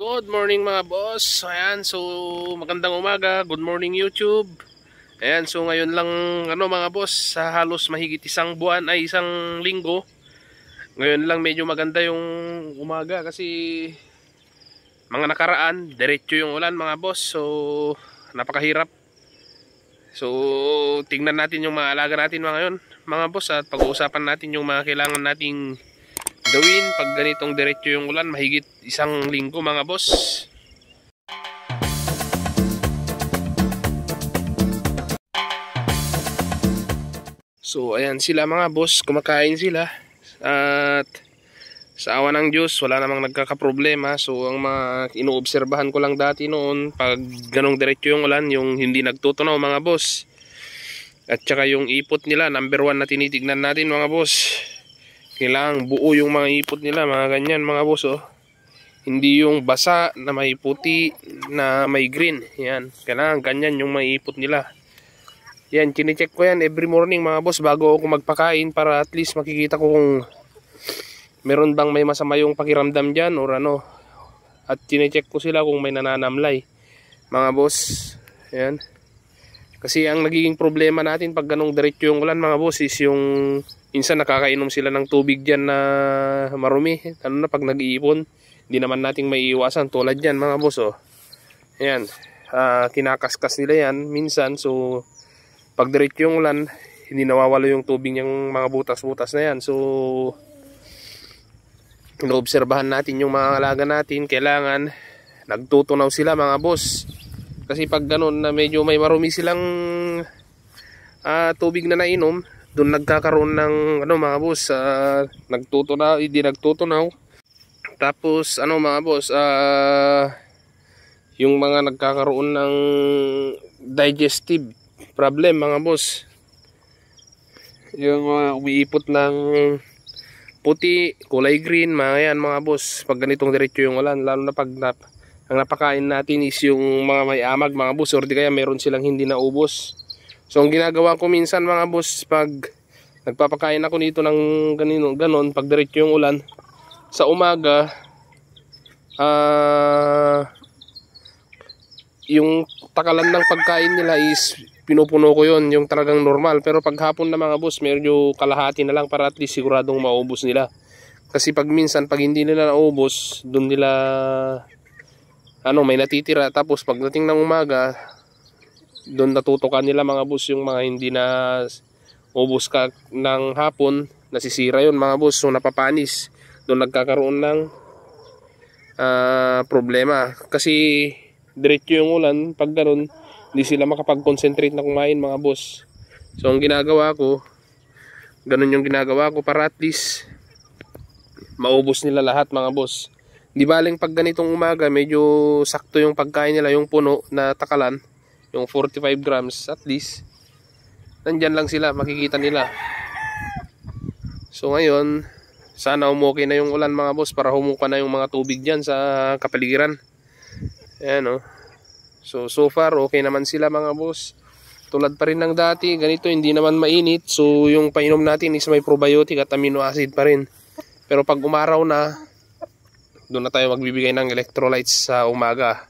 Good morning mga boss. Ayan, so magandang umaga. Good morning YouTube. Ayan, so ngayon lang mga boss, sa halos mahigit isang buwan ay isang linggo. Ngayon lang medyo maganda yung umaga kasi mga nakaraan, diretso yung ulan mga boss. So napakahirap. So tingnan natin yung mga alaga natin mga boss at pag-uusapan natin yung mga kailangan nating gawin pag ganitong diretso yung ulan mahigit isang linggo mga boss. So ayan sila mga boss, kumakain sila at sa awa ng Diyos wala namang nagkakaproblema. So ang mga inoobserbahan ko lang dati noon pag ganong diretso yung ulan, yung hindi nagtutunaw mga boss, at saka yung ipot nila, number 1 na tinitignan natin mga boss. Kailangan buo yung mga ipot nila, mga ganyan mga boss oh. Hindi yung basa na may puti na may green. Yan, kailangan ganyan yung may ipot nila. Yan, chinecheck ko yan every morning mga boss bago ako magpakain, para at least makikita ko kung meron bang may masama yung pakiramdam dyan or ano. At chinecheck ko sila kung may nananamlay mga boss. Yan. Kasi ang nagiging problema natin pag ganong diretso yung ulan mga boss is yung minsan nakakainom sila ng tubig dyan na marumi. Ano na pag nag-iipon, hindi naman nating maiiwasan tulad yan mga boss oh. Ayan, kinakaskas nila yan minsan. So pag diretso yung ulan, hindi nawawala yung tubig yung mga butas-butas na yan. So inoobserbahan natin yung mga alaga natin, kailangan nagtutunaw sila mga boss. Kasi pag ganun na medyo may marumi silang tubig na nainom, doon nagkakaroon ng mga boss, nagtutunaw, hindi nagtutunaw. Tapos mga boss, yung mga nagkakaroon ng digestive problem mga boss, yung umiipot ng puti, kulay green, mga yan mga boss pag ganitong diretso yung ulan. Lalo na pag ang napakain natin is yung mga may amag mga boss, or di kaya meron silang hindi naubos. So ang ginagawa ko minsan mga boss, pag nagpapakain ako nito ng ganon pag diretso yung ulan sa umaga, yung takalan ng pagkain nila is pinupuno ko yon, yung talagang normal. Pero pag hapon na mga boss, medyo kalahati na lang para at least siguradong maubos nila. Kasi pag minsan pag hindi nila naubos, doon nila may natitira. Tapos pagdating ng umaga, doon natutukan nila mga boss yung mga hindi na ubos ka ng hapon, nasisira yun mga boss. So napapanis, doon nagkakaroon ng problema. Kasi diretso yung ulan, pag ganoon hindi sila makapag-concentrate na kumain mga boss. So ang ginagawa ko, ganun yung ginagawa ko para at least maubos nila lahat mga boss. Di baling pag ganitong umaga medyo sakto yung pagkain nila, yung puno na takalan, yung 45 grams at least, nandyan lang sila, makikita nila. So ngayon, sana umuwi na yung ulan mga boss para humuka na yung mga tubig dyan sa kapaligiran. Ayan oh. So far okay naman sila mga boss. Tulad pa rin ng dati, ganito hindi naman mainit. So yung painom natin is may probiotic at amino acid pa rin. Pero pag umaraw na, doon na tayo magbibigay ng electrolytes sa umaga.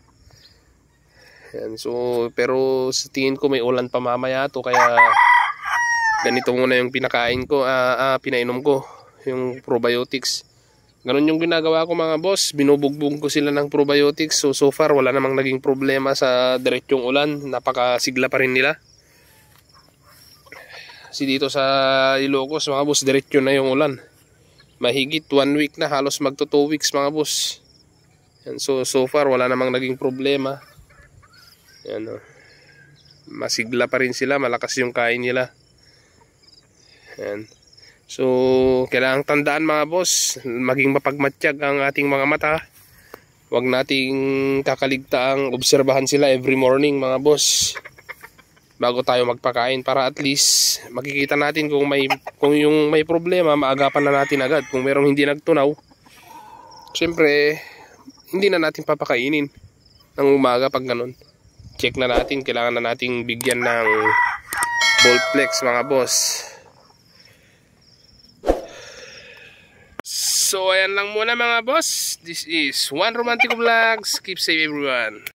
Ayan, so pero sa tingin ko may ulan pa mamaya to, kaya ganito muna yung pinakain ko, pinainom ko yung probiotics. Ganun yung ginagawa ko mga boss, binubugbog ko sila ng probiotics. So far wala namang naging problema sa diretsong ulan, napakasigla pa rin nila. Kasi dito sa Ilocos mga boss, diretso na yung ulan. Mahigit 1 week na, halos magto 2 weeks mga boss. Yan, so far wala namang naging problema. Yan, masigla pa rin sila, malakas yung kain nila. Yan. So kailangang tandaan mga boss, maging mapagmatsyag ang ating mga mata. Huwag nating kakaligtaang obserbahan sila every morning mga boss bago tayo magpakain, para at least makikita natin kung yung may problema, maagapan na natin agad. Kung merong hindi nagtunaw, syempre hindi na natin papakainin ng umaga. Pag ganun, check na natin, kailangan na nating bigyan ng Boltflex mga boss. So ayan lang muna mga boss. This is One Romantico Vlogs. Keep safe everyone.